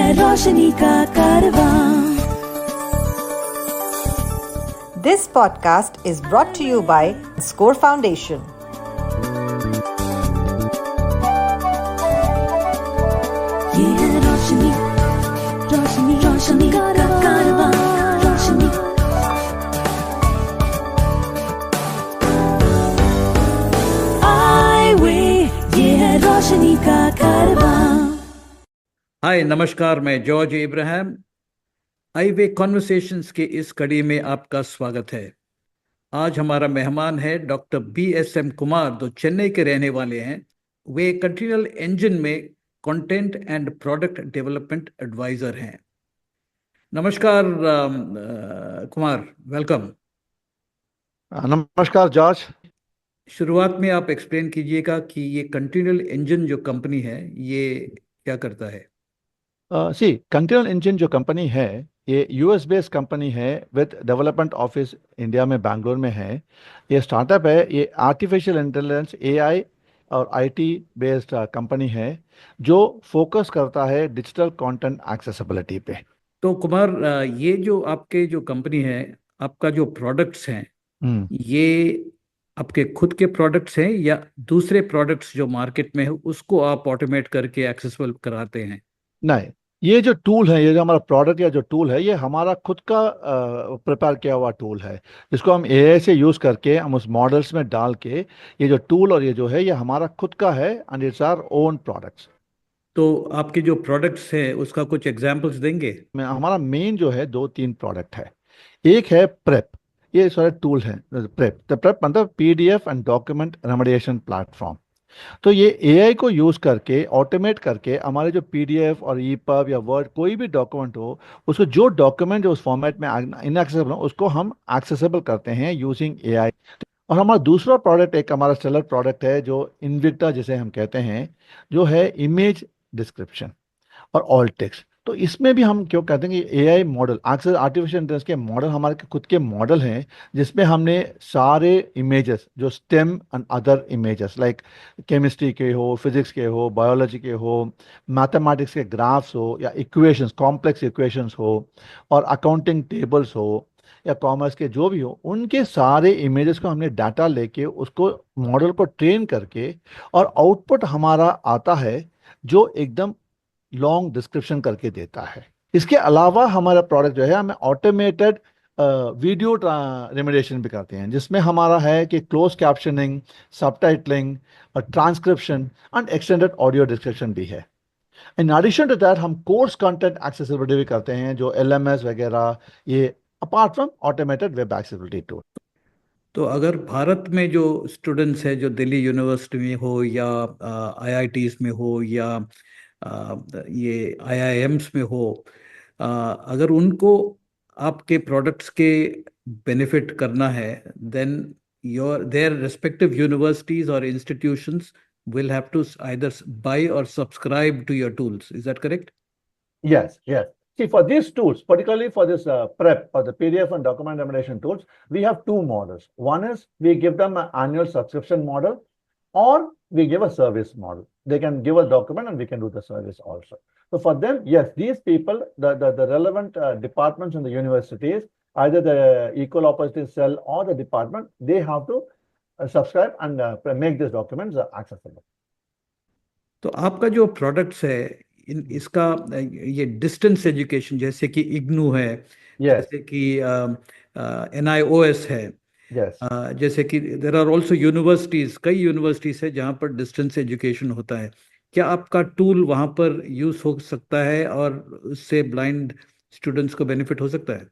है रोशनी का कारवां। This podcast is brought to you by Score Foundation. ये है रोशनी, रोशनी, रोशनी का कारवां, रोशनी। आए वे, ये है रोशनी का कारवां। हाय नमस्कार, मैं जॉर्ज इब्राहिम। आईवे कॉन्वर्सेशंस के इस कड़ी में आपका स्वागत है। आज हमारा मेहमान है डॉक्टर BSM कुमार, जो चेन्नई के रहने वाले हैं। वे कंटिन्यूअल इंजन में content and product development advisor हैं। नमस्कार कुमार, वेलकम। नमस्कार जॉर्ज। शुरुआत में आप एक्सप्लेन कीजिएगा कि ये कंटिन्यूअल इंजन जो कंपनी है ये क्या करता है। कंटिन्यूअल इंजन जो कंपनी है ये यूएस बेस्ड कंपनी है विद डेवलपमेंट ऑफिस इंडिया में, बैंगलोर में है। ये स्टार्टअप है, ये आर्टिफिशियल इंटेलिजेंस AI और IT बेस्ड कंपनी है जो फोकस करता है डिजिटल कंटेंट एक्सेसिबिलिटी पे। तो कुमार, ये जो आपके जो कंपनी है, आपका जो प्रोडक्ट्स हैं, ये आपके खुद के प्रोडक्ट्स हैं या दूसरे प्रोडक्ट्स जो मार्केट में है उसको आप ऑटोमेट करके एक्सेसिबल कराते हैं? नहीं, ये जो टूल है, ये जो हमारा प्रोडक्ट या जो टूल है, ये हमारा खुद का प्रिपेयर किया हुआ टूल है जिसको हम AI से यूज़ करके हम उस मॉडल्स में डाल के, ये जो टूल और ये जो है ये हमारा खुद का है and it's our own products. तो आपके जो प्रोडक्ट्स हैं उसका कुछ एग्जांपल्स देंगे? हमारा मेन जो है 2-3 प्रोडक्ट है। एक है प्रेप, ये सारे टूल हैं। प्रेप मतलब PDF and document remediation platform. तो ये AI को यूज़ करके ऑटोमेट करके हमारे जो PDF और EPUB या वर्ड कोई भी डॉक्यूमेंट हो, उसको जो डॉक्यूमेंट जो उस फॉर्मेट में इनएक्सेसिबल हो उसको हम एक्सेसिबल करते हैं यूजिंग AI। और हमारा दूसरा प्रोडक्ट, एक हमारा सेलर प्रोडक्ट है जो इनविक्टा जिसे हम कहते हैं, जो है इमेज डिस्क्रिप्शन और ऑल टेक्स्ट। तो इसमें भी हम क्यों कहते हैं कि AI मॉडल, आर्टिफिशियल इंटेलिजेंस के मॉडल हमारे खुद के मॉडल हैं जिसमें हमने सारे इमेजेस जो stem and other images like chemistry के हो, फिजिक्स के हो, बायोलॉजी के हो, मैथमेटिक्स के ग्राफ्स हो या इक्वेशंस, कॉम्प्लेक्स इक्वेशंस हो और अकाउंटिंग टेबल्स हो या कॉमर्स के जो भी हो, उनके सारे इमेजेस को हमने डाटा लेके उसको मॉडल को ट्रेन करके और आउटपुट हमारा आता है जो एकदम लॉन्ग डिस्क्रिप्शन करके देता है। इसके अलावा हमारा प्रोडक्ट जो है, हमें ऑटोमेटेड वीडियो रेमेडिएशन भी करते हैं जिसमें हमारा है कि क्लोज कैप्शनिंग, सबटाइटलिंग और transcription and extended audio description भी है। इन एडिशन टू दैट हम कोर्स कंटेंट एक्सेसिबिलिटी भी करते हैं जो LMS वगैरह, ये apart from automated web accessibility tool. तो अगर भारत में जो स्टूडेंट्स हैं जो दिल्ली यूनिवर्सिटी में हो या IITs में हो या ये IIMs में हो, अगर उनको आपके प्रोडक्ट्स के बेनिफिट करना है, then your their respective universities और institutions will have to either buy or subscribe to your tools. Is that correct? Yes, yes. See, for these tools, particularly for this prep or the PDF and document remediation tools, we have two models. One is we give them an annual subscription model, or we give a service model. They can give a document and we can do the service also. So for them, yes, these people, the relevant departments in the universities, either the equal opportunity cell or the department, they have to subscribe and make these documents accessible. तो आपका जो products है इसका ये distance education, जैसे कि इग्नू है, जैसे कि NIOS है, जैसे कि देयर आर आल्सो यूनिवर्सिटीज, कई यूनिवर्सिटीज है जहाँ पर डिस्टेंस एजुकेशन होता है। क्या आपका टूल वहाँ पर यूज हो सकता है और उससे ब्लाइंड स्टूडेंट्स को बेनिफिट हो सकता है?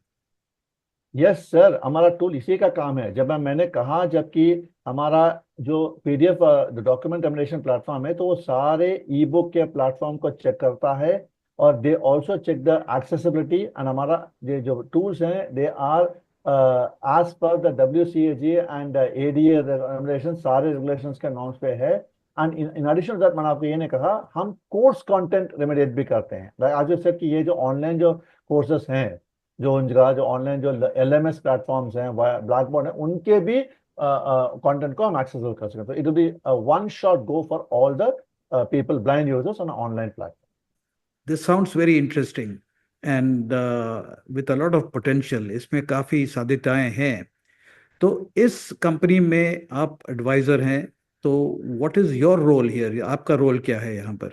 यस सर, हमारा टूल इसी का काम है। मैंने कहा, जबकि हमारा जो PDF डॉक्यूमेंट रेमेडिएशन प्लेटफॉर्म है तो वो सारे ई-बुक के प्लेटफॉर्म को चेक करता है और they also check the accessibility. And हमारा ये जो टूल्स हैं they are as per the WCAG and ADA regulation, सारे रेगुलेशंस के नॉर्म्स पे है। एंड इन एडिशन दैट मैंने आपको ये नहीं कहा, हम कोर्स कंटेंट रेमेडिएट भी करते हैं। आज जो सर कि ये जो ऑनलाइन जो कोर्सेस हैं, जो उनका जो ऑनलाइन जो LMS प्लेटफॉर्म्स हैं, ब्लैक बोर्ड है, उनके भी कंटेंट को हम एक्सेसिबल कर सकते हैं। तो it will be one shot go for all the people, blind users on online platform. This sounds very interesting and with a lot of potential. इसमें काफ़ी साध्यताएं हैं। तो इस कंपनी में आप एडवाइजर हैं, तो what is your role here? आपका रोल क्या है यहाँ पर?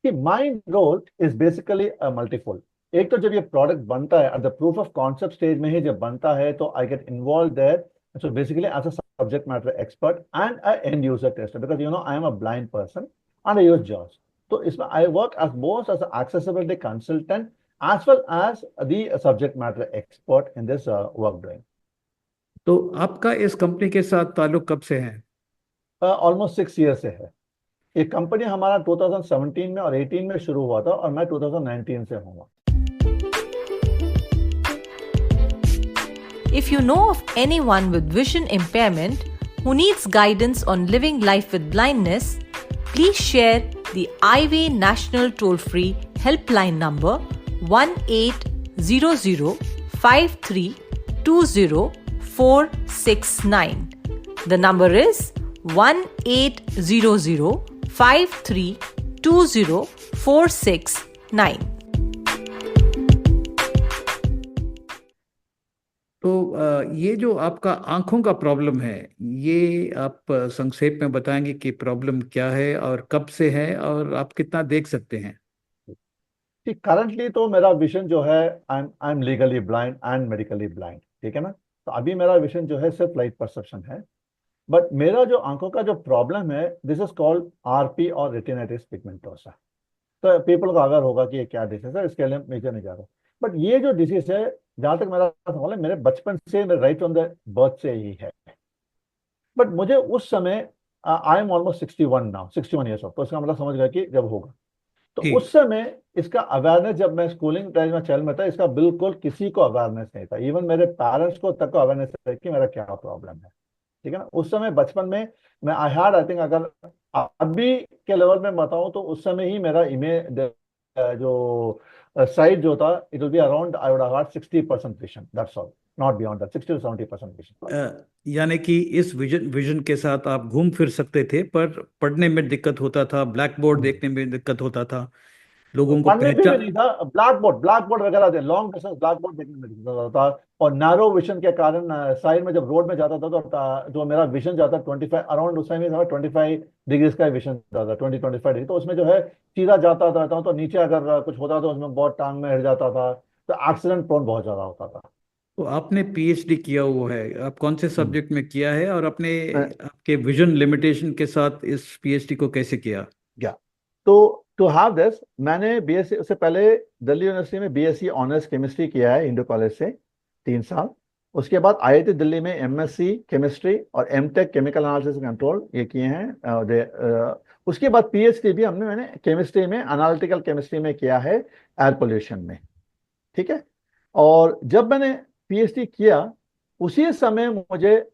कि my role is basically multifold. एक तो जब ये प्रोडक्ट बनता है at the proof of concept stage में ही जब बनता है तो I get involve there, so basically as a subject matter expert and a end user tester, because I am a blind person and I use JAWS। तो इसमें I work as both as accessibility consultant as well as the subject matter expert in this work doing. तो आपका इस company के साथ ताल्लुक कब से है? ऑलमोस्ट 6 ईयर से है। ये कंपनी हमारा 2017 में और 18 में शुरू हुआ था और मैं 2019 से हूँ। If you know of anyone with vision impairment who needs guidance on living life with blindness, please share the iWay National Toll-Free Helpline number 1800-5320-469. The number is 1800-5320-469. तो ये जो आपका आंखों का प्रॉब्लम है, ये आप संक्षेप में बताएंगे कि प्रॉब्लम क्या है और कब से है और आप कितना देख सकते हैं? कि करंटली तो मेरा विजन जो है, I M legally blind and medically blind, ठीक है ना। तो अभी मेरा विजन जो है सिर्फ लाइट परसेप्शन है। बट मेरा जो आंखों का जो प्रॉब्लम है, दिस इज कॉल्ड RP और रेटिनाइटिस पिगमेंटोसा। तो पीपल को अगर होगा कि ये क्या डिसीज है, इसके लिए मेजर नहीं जा रहा। बट ये जो डिसीज है, जहां तक मेरा सवाल है, मेरे बचपन से, मेरे राइट ऑन द बर्थ से ही है। बट मुझे उस समय, I am almost 61 now, 61 years of, तो उसका मतलब समझ गया कि जब होगा तो ठीक। उस समय इसका अवेयरनेस, जब मैं स्कूलिंग टाइम में चल में था, इसका बिल्कुल किसी को अवेयरनेस नहीं था। इवन मेरे पेरेंट्स को तक को अवेयरनेस है कि मेरा क्या प्रॉब्लम है, ठीक है ना। उस समय बचपन में मैं आई थिंक अगर अभी के लेवल में बताऊं तो उस समय ही मेरा इमेज जो साइट जो था, it will be around, I would have had 60% vision, that's all, not beyond that, 60 to 70% vision. यानी कि इस विजन के साथ आप घूम फिर सकते थे, पर पढ़ने में दिक्कत होता था, ब्लैक बोर्ड देखने में दिक्कत होता था, लोगों को पढ़ने भी पहचान। नहीं था, ब्लैक बोर्ड वगैरह थे, लॉन्ग डिस्टेंस ब्लैक बोर्ड देखने में दिक्कत होता था। और नैरो विजन के कारण साइड में जब रोड में जाता था तो जो मेरा विजन जाता 25 अराउंड, उस टाइम 25 डिग्रीज का विजन जाता था, 20-25 डिग्री। तो उसमें जो है सीधा जाता था तो नीचे अगर कुछ होता तो उसमें बहुत टांग में हिट जाता था, तो एक्सीडेंट प्रोन बहुत ज्यादा होता था। तो आपने PhD किया हुआ है, आप कौन से सब्जेक्ट में किया है और अपने मैं- आपके विजन लिमिटेशन के साथ इस PhD को कैसे किया? क्या तो टू हैव दिस, मैंने BSc, उससे पहले दिल्ली यूनिवर्सिटी में BSc ऑनर्स केमिस्ट्री किया है इंडो कॉलेज से 3 साल। उसके बाद IIT दिल्ली में MSc केमिस्ट्री और MTech केमिकल एनालिसिस कंट्रोल ये किए हैं। उसके बाद PhD भी मैंने केमिस्ट्री में, एनालिटिकल केमिस्ट्री में किया है, एयर पोल्यूशन में, ठीक है। और जब मैंने PhD किया उसी समय मुझे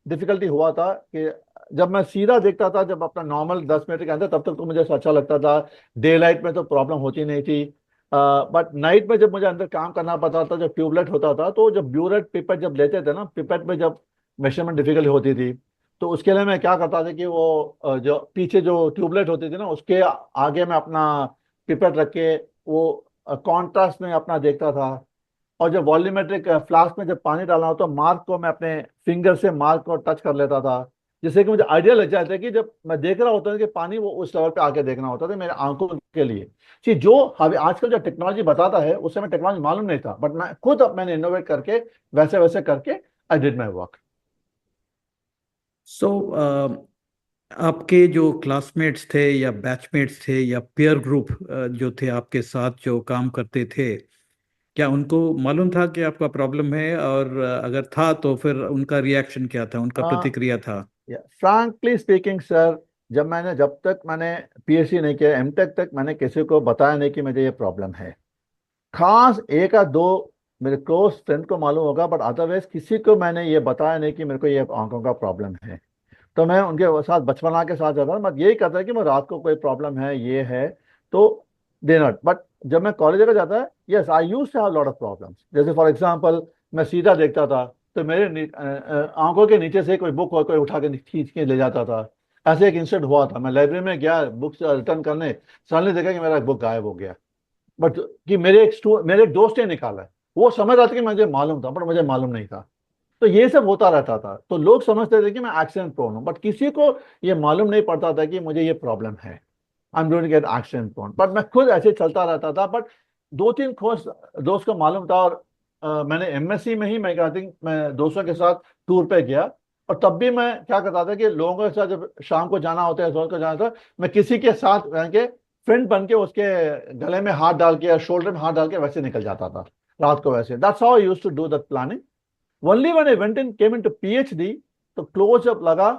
डिफिकल्टी हुआ था कि जब मैं सीधा देखता था, जब अपना नॉर्मल 10 मिनट के अंदर, तब तक तो मुझे अच्छा लगता था, डे लाइट में तो प्रॉब्लम होती नहीं थी। बट नाइट में जब मुझे अंदर काम करना पड़ता था, जब ट्यूबलाइट होता था, तो जब ब्यूरेट पिपेट जब लेते थे ना, पिपेट में जब मेजरमेंट डिफिकल्टी होती थी, तो उसके लिए मैं क्या करता था कि वो जो पीछे जो ट्यूबलाइट होती थी ना, उसके आगे मैं अपना पिपेट रख के वो कॉन्ट्रास्ट में अपना देखता था। और जब वॉल्यूमेट्रिक फ्लास्क में जब पानी डालना हो तो मार्क को मैं अपने फिंगर से मार्क को टच कर लेता था, जिससे कि मुझे आइडिया लग जाता है कि जब मैं देख रहा होता था कि पानी, वो उस लेवल पे आके देखना होता था मेरे आंखों के लिए। कि जो अभी आजकल जो टेक्नोलॉजी बताता है, उस समय टेक्नोलॉजी मालूम नहीं था, बट मैं खुद मैंने इनोवेट करके वैसे वैसे करके आई डिड माई वर्क। सो आपके जो क्लासमेट्स थे या बैचमेट्स थे या पीयर ग्रुप जो थे आपके साथ जो काम करते थे, क्या उनको मालूम था कि आपका प्रॉब्लम है? और अगर था तो फिर उनका रिएक्शन क्या था, उनका प्रतिक्रिया था? फ्रैंकली स्पीकिंग सर, जब तक मैंने PhD नहीं किया, MTech तक मैंने किसी को बताया नहीं कि मुझे ये प्रॉब्लम है। खास एक या दो मेरे क्लोज फ्रेंड को मालूम होगा, बट अदरवाइज किसी को मैंने ये बताया नहीं कि मेरे को ये आंखों का प्रॉब्लम है। तो मैं उनके साथ बचपना के साथ जाता, मैं यही करता कि मैं रात को कोई प्रॉब्लम है, ये है, तो दे नॉट। बट जब मैं कॉलेज का जाता है, yes I use to have lot of problems. जैसे फॉर एग्जांपल, मैं सीधा देखता था तो मेरे आंखों के नीचे से कोई बुक और कोई उठा के खींच के ले जाता था। ऐसे एक इंसिडेंट हुआ था, मैं लाइब्रेरी में गया बुक्स रिटर्न करने, सडनली देखा कि मेरा बुक गायब हो गया। बट कि मेरे एक दोस्त ने निकाला है, वो समझ रहा था कि मुझे मालूम था, बट मुझे मालूम नहीं था। तो ये सब होता रहता था, तो लोग समझते थे कि मैं एक्सीडेंट प्रोन हूँ, बट किसी को ये मालूम नहीं पड़ता था कि मुझे ये प्रॉब्लम है, I am going to get accident prone. But मैं खुद ऐसे चलता रहता था। बट दो तीन दोस्त को मालूम था, और मैंने एमएससी में ही मैं आई थिंक मैं दोस्तों के साथ टूर पे गया, और तब भी मैं क्या करता था कि लोगों के साथ जब शाम को जाना होता है, दोस्त को जाना था, मैं किसी के साथ रह के फ्रेंड बन के उसके गले में हाथ डाल के या शोल्डर में हाथ डाल के वैसे निकल जाता था रात को वैसे। That's how I used to do that planning. Only when I went in, came into PhD, तो क्लोज अप लगा,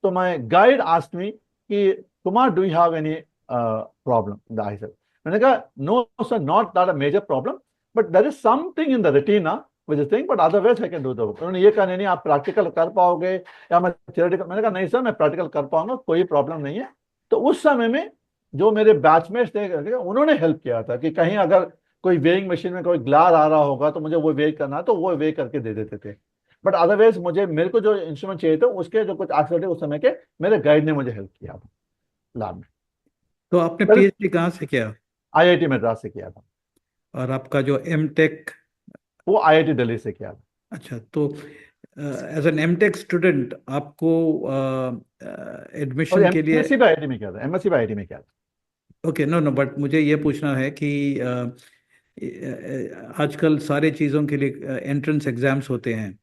तो माय गाइड आस्क्ड मी कि Kumar do you have any problem in the eye? मैंने कहा no sir, not that a major problem, but there is something in the retina which is thing, but otherwise I can do the work. उन्होंने ये कहा नहीं आप practical कर पाओगे या मैं थियोरेटिकल? मैंने कहा नहीं सर, मैं प्रैक्टिकल कर पाऊंगा, कोई प्रॉब्लम नहीं है। तो उस समय में जो मेरे बैचमेट्स थे उन्होंने हेल्प किया था कि कहीं अगर कोई वेइंग मशीन में कोई ग्लास आ रहा होगा तो मुझे वो वे करना है, तो वो वे करके दे देते थे। बट अदरवाइज मेरे को जो इंस्ट्रूमेंट चाहिए था उसके जो कुछ एक्सेस थे उस समय के, मेरे गाइड ने मुझे हेल्प किया था लैब में। तो आपने पीएचडी कहाँ से किया? आईआईटी मद्रास से किया था। और आपका जो एमटेक? वो आईआईटी दिल्ली से किया था। अच्छा, तो एज एन एमटेक स्टूडेंट आपको और एडमिशन के लिए एमएससी भी आईआईटी में किया था, एमएससी भी आईआईटी में किया था। ओके, नो नो, बट मुझे ये पूछना है कि आजकल सारे चीज़ों के लिए एंट्रेंस एग्जाम्स होते हैं।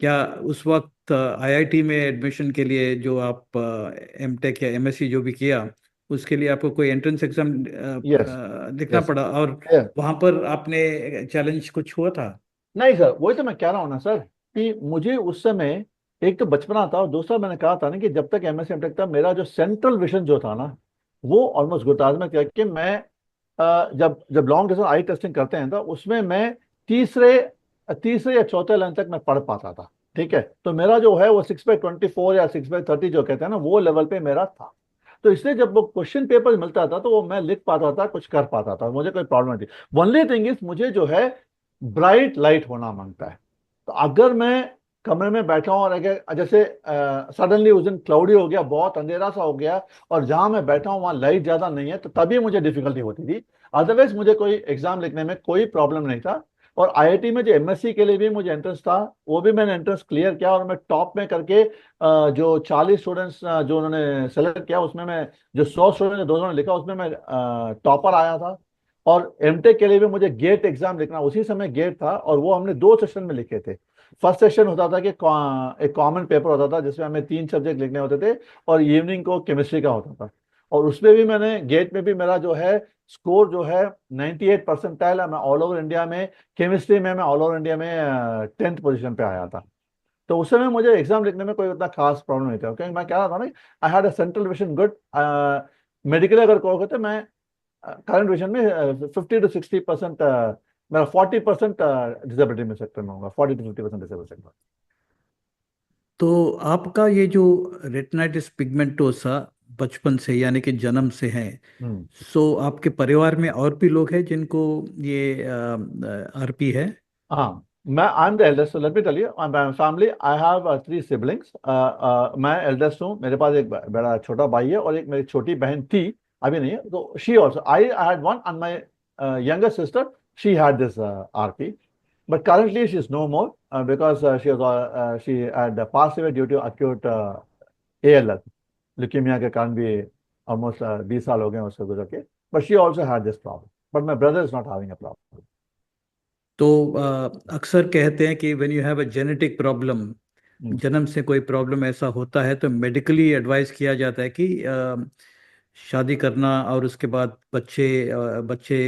क्या उस वक्त आईआईटी में एडमिशन के लिए जो आप एमटेक या एमएससी जो भी किया उसके लिए आपको कोई एंट्रेंस एग्जाम लिखना yes. पड़ा, और Yeah. वहां पर आपने चैलेंज कुछ हुआ था? नहीं सर, वही तो मैं कह रहा हूँ ना सर, कि मुझे उस समय एक तो बचपना था, और दूसरा मैंने कहा था ना कि जब तक एमएससी एमटेक था, मेरा जो सेंट्रल विजन जो था ना वो ऑलमोस्ट गुड था। मैं क्या कि मैं जब लॉन्ग डिस्टेंस आई टेस्टिंग करते हैं तो उसमें मैं तीसरे या चौथे लाइन तक मैं पढ़ पाता था। ठीक है, तो मेरा जो है वो 6/24 या 6/30 जो कहते हैं ना, वो लेवल पे मेरा था। तो इसलिए जब वो क्वेश्चन पेपर मिलता था तो वो मैं लिख पाता था, कुछ कर पाता था, मुझे कोई प्रॉब्लम नहीं थी। ओनली थिंग इज मुझे जो है ब्राइट लाइट होना मांगता है। तो अगर मैं कमरे में बैठा हूँ और अगर जैसे सडनली उस दिन क्लाउडी हो गया, बहुत अंधेरा सा हो गया, और जहां मैं बैठा हूँ वहां लाइट ज्यादा नहीं है, तो तभी मुझे डिफिकल्टी होती थी। अदरवाइज मुझे कोई एग्जाम लिखने में कोई प्रॉब्लम नहीं था। और आईआईटी में जो एमएससी के लिए भी मुझे एंट्रेंस था, वो भी मैंने एंट्रेंस क्लियर किया, और मैं टॉप में करके जो 40 स्टूडेंट्स जो उन्होंने सेलेक्ट किया उसमें मैं, जो 100 स्टूडेंट दोनों ने लिखा उसमें मैं टॉपर आया था। और एमटेक के लिए भी मुझे गेट एग्जाम लिखना, उसी समय गेट था, और वो हमने 2 सेशन में लिखे थे। फर्स्ट सेशन होता था कि एक कॉमन पेपर होता था जिसमें हमें 3 सब्जेक्ट लिखने होते थे, और इवनिंग को केमिस्ट्री का होता था। और उसमें भी मैंने गेट में भी मेरा जो है स्कोर जो है 98 परसेंटाइल है। मैं ऑल ओवर इंडिया में केमिस्ट्री में मैं ऑल ओवर इंडिया में 10th पोजीशन पे आया था। तो उस समय मुझे एग्जाम लिखने में कोई उतना खास प्रॉब्लम नहीं था, क्योंकि मैं कह रहा था ना, I had a central vision good. Medical अगर कहोगे तो मैं करंट विजन में 50 to 60% मेरा 40% डिसेबिलिटी सेक्टर में होगा, 40 to 50% डिसेबिलिटी सेक्टर। तो आपका ये जो रेटिनाइटिस पिगमेंटोसा बचपन से यानी कि जन्म से है, सो आपके परिवार में और भी लोग हैं जिनको ये आरपी है? हाँ, I am the eldest, let me tell you, family I have 3 siblings. मैं एल्डेस्ट हूँ, मेरे पास एक बड़ा छोटा भाई है, और एक मेरी छोटी बहन थी, अभी नहीं है। तो she also, I had one, and my younger sister, she had this RP, but currently she is no more because she had passed away due to acute ALL, leukemia के कारण भी almost 20 साल हो गए उसको गुजर के। But she also had this problem, but my brother is not having a problem. तो अक्सर कहते हैं कि when you have a genetic problem, जन्म से कोई प्रॉब्लम ऐसा होता है, तो मेडिकली एडवाइस किया जाता है कि शादी करना और उसके बाद बच्चे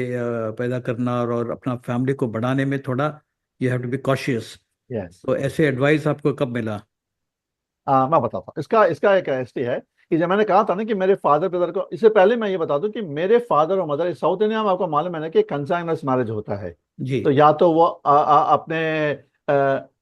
पैदा करना और अपना फैमिली को बढ़ाने में थोड़ा you have to be cautious. तो ऐसे एडवाइस आपको कब मिला? मैं बताता हूँ, इसका एक हिस्ट्री है कि जब मैंने कहा था ना कि मेरे फादर ब्रदर को, इससे पहले मैं ये बता दूं कि मेरे फादर और मदर, साउथ इंडिया में आपको मालूम है ना कि कंसाइनस मैरिज होता है जी। तो या तो वो अपने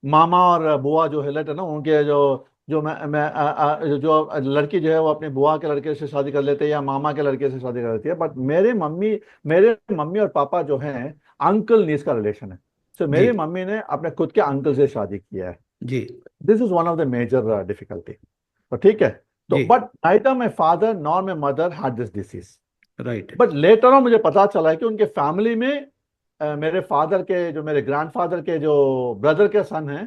मामा और बुआ जो हिलट है ना, उनके जो लड़की जो है वो अपनी बुआ के लड़के से शादी कर लेते हैं या मामा के लड़के से शादी कर लेती है। बट मेरे मम्मी और पापा जो हैं अंकल नीस का रिलेशन है। तो मेरी मम्मी ने अपने खुद के अंकल से शादी किया है जी। This is one of the major difficulty. तो ठीक है, तो जी, but neither my father nor my mother had this disease. Right, but later on मुझे पता चला कि उनके फैमिली में मेरे फादर के जो मेरे ग्रैंडफादर के जो ब्रदर के सन हैं,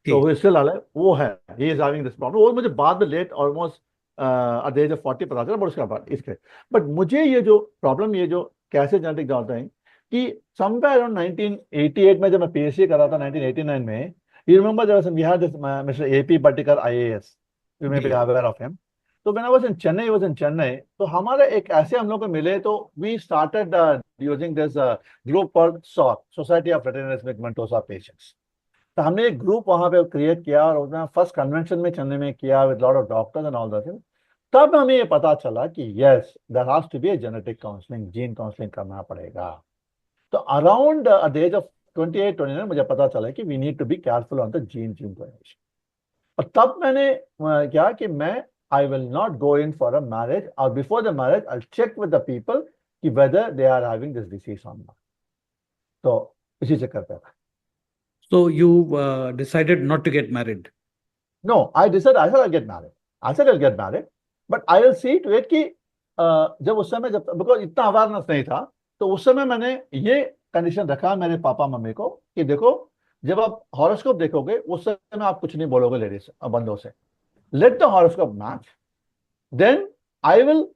तो वो स्टिल अलाइव, वो है, he is having this problem. वो मुझे बाद में late almost at the age of 40 पता चला, बट उसके बाद इसके, बट मुझे ये जो प्रॉब्लम, ये जो कैसे जेनेटिक जानते हैं कि समवेयर अराउंड 1988 में जब मैं पीएचडी कर रहा था 1989 में, you remember we had this mister AP Battikar IAS, you may be aware of him. तो when I was in Chennai, तो हमारे एक ऐसे हम लोग को मिले, तो we started using this group called SOT, society of retinopathy pigmentosa patients. तो हमने एक ग्रुप वहां पे क्रिएट किया और उसमें फर्स्ट कन्वेंशन में चेन्नई में किया with lot of doctors and all that. तब हमें ये पता चला कि yes there has to be a genetic counselling, gene counselling करना पड़ेगा। तो around at the age of 28-29 मुझे पता चला कि we need to be careful on the gene correlation. और तब मैंने क्या कि मैं I will not go in for a marriage, or before the marriage I'll check with the people कि whether they are having this disease or not. तो इसी चक्कर पे। so you decided not to get married. No, I said I'll get married. I said I'll get married, but I will see to it कि जब उस समय, जब because इतना अवेयरनेस नहीं था, तो उस समय मैंने ये कंडीशन रखा मेरे पापा मम्मी को कि देखो, जब आप हॉरोस्कोप देखोगे उस समय आप कुछ नहीं बोलोगे लेडीज बंदों से, let the horoscope match, then I will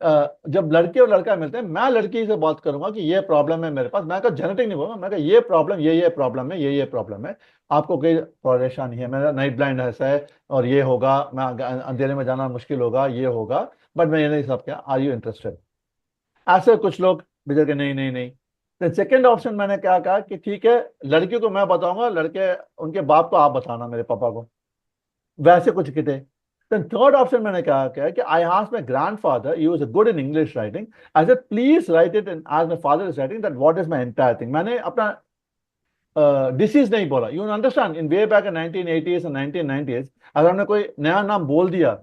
जब लड़के और लड़का मिलते हैं, मैं लड़की से बात करूंगा कि ये प्रॉब्लम है मेरे पास, मैं कहा जेनेटिक नहीं बोलूंगा, मैं कहा ये प्रॉब्लम, ये प्रॉब्लम है, ये प्रॉब्लम है, आपको कोई परेशानी है, मेरा नाइट ब्लाइंड ऐसा है और ये होगा, मैं अंधेरे में जाना मुश्किल होगा, ये होगा, बट मैं ये नहीं सब क्या, आर यू इंटरेस्टेड? ऐसे कुछ लोग बिजर के नहीं नहीं नहीं। तो सेकेंड ऑप्शन मैंने क्या कहा कि ठीक है, लड़की को मैं बताऊंगा, लड़के उनके बाप को आप बताना, मेरे पापा को, वैसे कुछ किते। Then third option मैंने क्या किया कि I asked my grandfather, he was good in English writing, I said please write it in, as my father is writing, that what is my entire thing. मैंने अपना डिसीज नहीं बोला। You understand, in way back in 1980s and 1990s अगर हमने कोई नया नाम बोल दिया,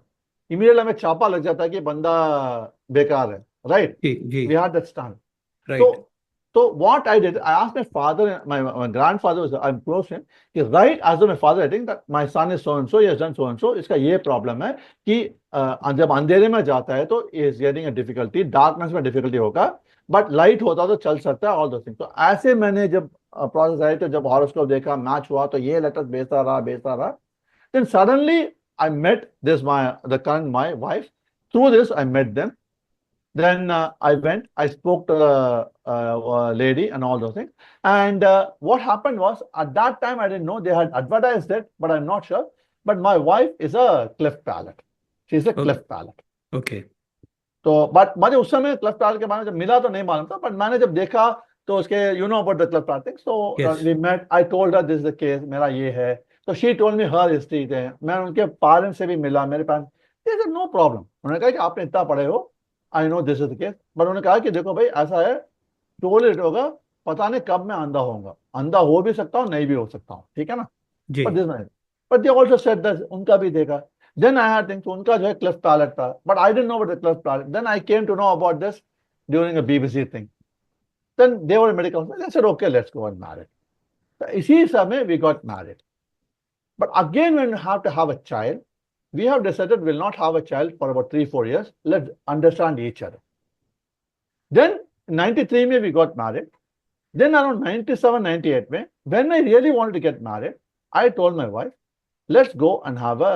इमीडिएटली हमें छापा लग जाता है कि बंदा बेकार है, right? We had that stand, right? So what I did, I asked my father, my grandfather was, I'm close to him, कि right as though my father, I think that my son is so and so, he has done so and so, इसका ये problem है कि जब अंधेरे में जाता है तो is getting a difficulty, darkness में difficulty होगा, but light होता तो चल सकता है, all those things। तो ऐसे मैंने जब प्रोसेस आई, तो जब हॉरोस्कोप देखा, मैच हुआ, तो ये लेटर्स भेजता रहा, then suddenly I met this the current my wife, through this I met them. Then I went, I spoke to the lady and all those things. And what happened was, at that time, I didn't know they had advertised it, but I'm not sure. But my wife is a cleft palate. She's a cleft palate. Okay. तो but मुझे उस समय cleft palate के बारे में जब मिला तो नहीं मालूम था, बट मैंने जब देखा तो उसके you know about the cleft palate things, so we met, I told her this is the case, मेरा ये है, तो she told me her history. मैं उनके पेरेंट्स से भी मिला, मेरे parents, this is no problem. उन्होंने कहा कि आपने इतना पढ़े हो, I know this is the case, but उन्होंने कहा कि देखो भाई ऐसा है, टोलेट होगा, पता नहीं कब मैं अंधा होऊंगा, अंधा हो भी सकता हूँ, नहीं भी हो सकता हूँ, ठीक है ना? But they also said that, उनका भी देखा। देन आई हैड थिंक, उनका जो है क्लेफ्ट पैलेट था, but I didn't know about the cleft palate. Then I came to know about this during a BBC thing. Then they were medical, they said okay let's go and married. तो इसी समय we got married. But again when you have to have a child, we have decided we'll not have a child for about 3-4 years. Let's understand each other. Then 93 mein we got married. Then around 97-98 mein, when I really wanted to get married, I told my wife, let's go and have a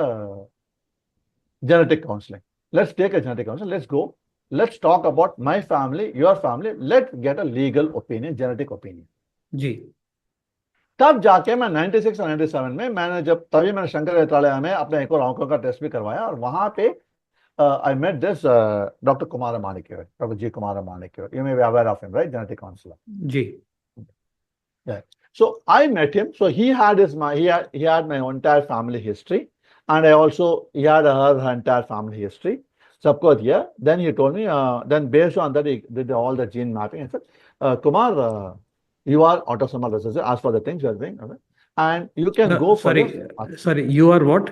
genetic counseling. Let's take a genetic counseling. Let's go. Let's talk about my family, your family. Let's get a legal opinion, genetic opinion. जी। तब जाके मैं 96 और 97 में तभी मैंने शंकर नेत्रालय में अपने एक और आंखों का टेस्ट भी करवाया, और वहां पे I met this doctor Kumar Manikya, doctor ji Kumar Manikya, you may be aware of him, right? Genetic counsellor. जी। So I met him. So he had he had my entire family history, and I also he had her entire family history. सबको दिया. Then he told me, then based on that he did all the gene mapping. I said, Kumar, you are autosomal recessive as for the things you are doing, okay? And you can go for sorry, you are what?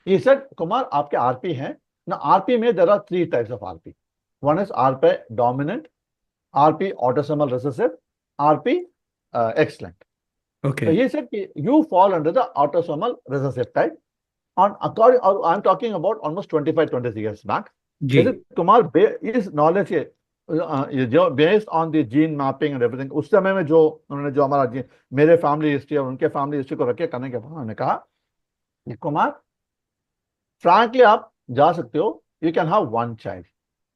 He said, Kumar, आपके RP हैं. Now RP में there are 3 types of RP. One is RP dominant, RP autosomal recessive, RP X-linked. Okay. So he said you fall under the autosomal recessive type, on according, I'm talking about almost 25-26 years back. Ji Is Kumar is knowledge जो based on the gene mapping and everything, उस समय में जो उन्होंने जो हमारा मेरे family history और उनके फैमिली हिस्ट्री को रखे करने के बाद उन्होंने कहा कि कुमार frankly आप जा सकते हो, you can have one child.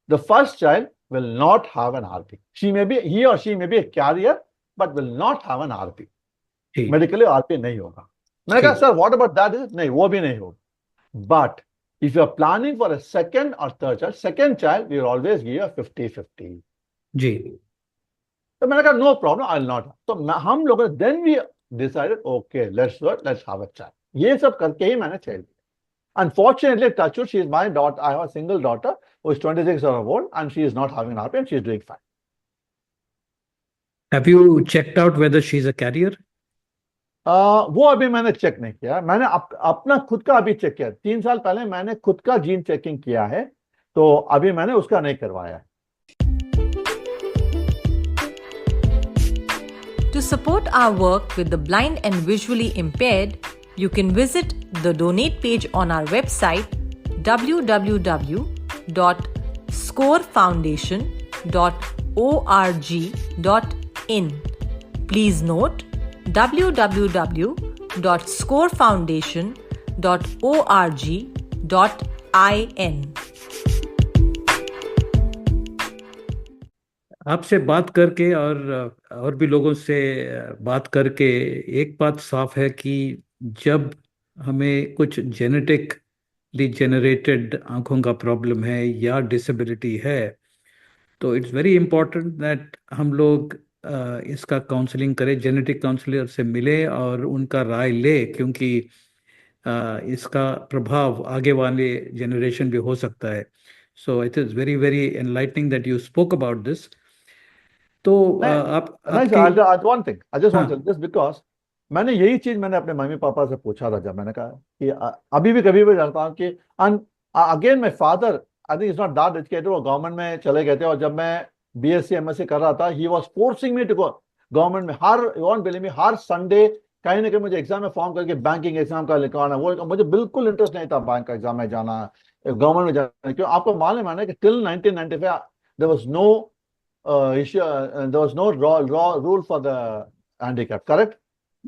The first child will not have an RP. He or she may be a carrier, but will not have an RP. ठीक Medically RP नहीं होगा. मैंने कहा sir, what about that? नहीं, वो भी नहीं होगा. But if you are planning for a second or third child, second child, we will always give you a 50-50. जी तो मैंने कहा no problem, I'll not. तो हम लोगों ने then we decided, okay, let's have a child. ये सब करके ही मैंने child. Unfortunately, touch wood, she is my daughter. I have a single daughter who is 26 years old, and she is not having an RP, and she is doing fine. Have you checked out whether she's a carrier? वो अभी मैंने check नहीं किया. मैंने अपना खुद का अभी चेक किया. 3 साल पहले मैंने खुद का जीन चेकिंग किया है, तो अभी मैंने उसका नहीं करवाया. To support our work with the blind and visually impaired, you can visit the donate page on our website www.scorefoundation.org.in. Please note www.scorefoundation.org.in. आपसे बात करके और भी लोगों से बात करके एक बात साफ है कि जब हमें कुछ जेनेटिकली जनरेटेड आंखों का प्रॉब्लम है या डिसेबिलिटी है, तो इट्स वेरी इम्पोर्टेंट दैट हम लोग इसका काउंसलिंग करें, जेनेटिक काउंसलर से मिले और उनका राय ले, क्योंकि इसका प्रभाव आगे वाले जनरेशन भी हो सकता है. So it is very very enlightening that you spoke about this. तो आप one thing, I just want to just because मैंने यही चीज मैंने अपने मम्मी पापा से पूछा था जब मैंने कहा कि अभी भी कभी भी जानता हूँ कि again my father I think is not that educated, वो गवर्नमेंट में चले गए थे, और जब मैं बीएससी एमएससी कर रहा था he was forcing me to go government में. हर संडे कहीं ना कहीं मुझे एग्जाम में फॉर्म करके बैंकिंग एग्जाम का लिखवाना. वो मुझे बिल्कुल इंटरेस्ट नहीं था बैंक का एग्जाम में जाना, गवर्नमेंट में जाना. क्यों आपको मालूम है ना कि till 1995 there was no there was no rule for the handicap, correct?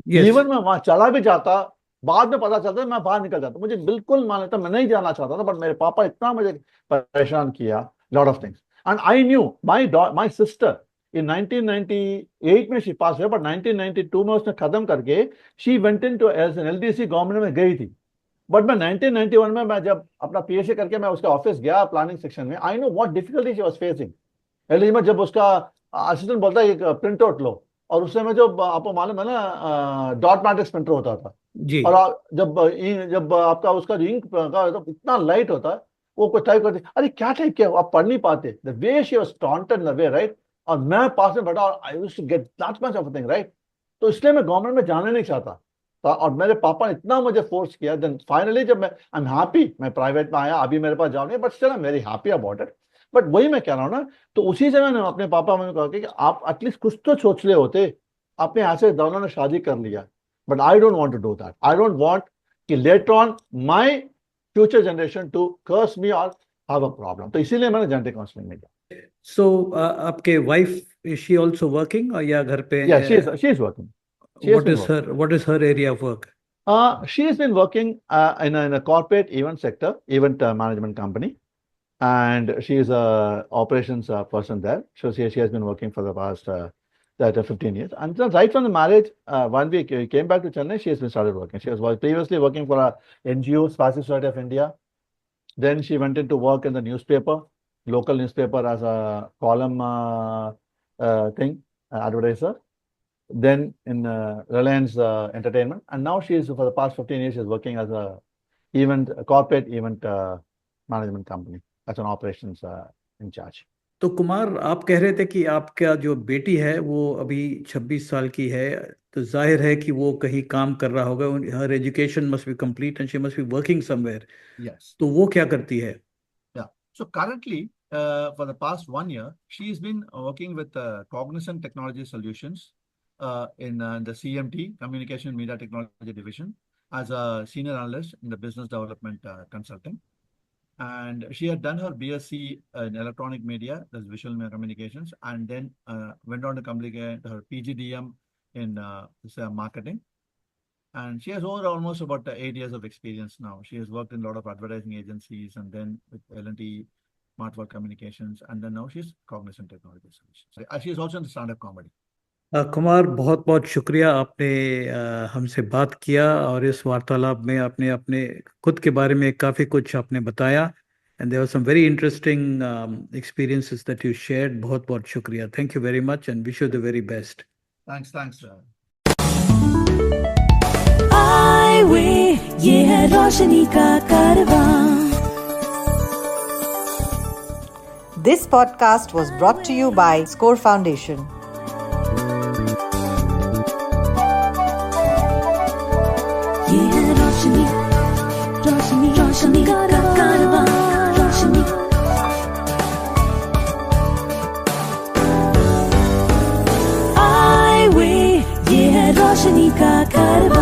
Even मैं वहां चला भी जाता, बाद में पता चलता मैं बाहर निकल जाता. मुझे बिल्कुल मान था, मैं नहीं जाना चाहता था, बट मेरे पापा इतना मुझे परेशान किया, lot of things. And I knew my sister in 1998 में she passed away, but 1992 में उसने खत्म करके she went into as an LDC government में गई थी. बट मैं 1991 में मैं जब अपना PhD करके मैं उसके ऑफिस गया प्लानिंग सेक्शन में, I know what difficulty she was facing. LDC में जब उसका असिस्टेंट बोलता है एक प्रिंट आउट लो, और उस समय जो आपको मालूम है ना डॉट मैट्रिक्स प्रिंटर होता था जी, और जब आपका उसका इंक तो इतना लाइट होता है, वो कोई टाइप करते, अरे क्या टाइप किया, आप पढ़ नहीं पाते. The way she was taunted the way, right. और मैं पास में बैठा और I used to get that much of thing, right. तो इसलिए मैं गवर्नमेंट में जाना नहीं चाहता, और मेरे पापा ने इतना मुझे फोर्स किया. देन फाइनली जब मैं आई एम हैप्पी, मैं प्राइवेट में आया, अभी मेरे पास जॉब नहीं, but still I am very happy about it. But वही मैं कह रहा हूँ ना, तो उसी से मैंने अपने पापा मम्मी को कहा कि आप एटलीस्ट कुछ तो सोच ले होते. अपने ऐसे दोनों ने शादी कर लिया, but I don't want to do that. I don't want कि later on my future generation to curse me और हैव अ प्रॉब्लम. तो इसीलिए मैंने जेनेटिक काउंसलिंग में किया. सो आपके wife is she also working और या घर पे? या she is working. What is her area of work? She has been working in a corporate event sector, event management company. And she is a operations person there. So she has been working for the past 15 years. And so right from the marriage, when we came back to Chennai, she has been started working. She was previously working for a NGO, Spastic Society of India. Then she went into work in the newspaper, local newspaper as a column advertiser. Then in Reliance Entertainment. And now she is, for the past 15 years, she is working as a corporate event management company. As an operations in charge. तो कुमार, आप कह रहे थे कि आपका जो बेटी है वो अभी 26 साल की है, तो जाहिर है कि वो कहीं काम कर रहा होगा. Her education must be complete and she must be working somewhere. Yes. तो वो क्या करती है? Yeah. So currently, for the past 1 year, she's been working with Cognizant Technology Solutions in the CMT, Communication Media Technology Division. as a senior analyst in the business development consulting. And she had done her BSc in electronic media, that's visual communications, and then went on to complete her PGDM in marketing. And she has over almost about 8 years of experience now. She has worked in a lot of advertising agencies and then with L&T, Smartworld Communications, and then now she's Cognizant Technology Solutions. She is also in the stand-up comedy. Kumar, बहुत बहुत शुक्रिया, आपने हमसे बात किया और इस वार्तालाप में आपने अपने खुद के बारे में काफ़ी कुछ आपने बताया, and there were some very interesting experiences that you shared. बहुत बहुत शुक्रिया. Thank you very much and wish you the very best. Thanks. आई वे, ये है रोशनी का कारवां. This podcast was brought to you by Score Foundation. ये है रोशनी का कारवां. रोशनी. आई वे, ये है रोशनी का कारवां.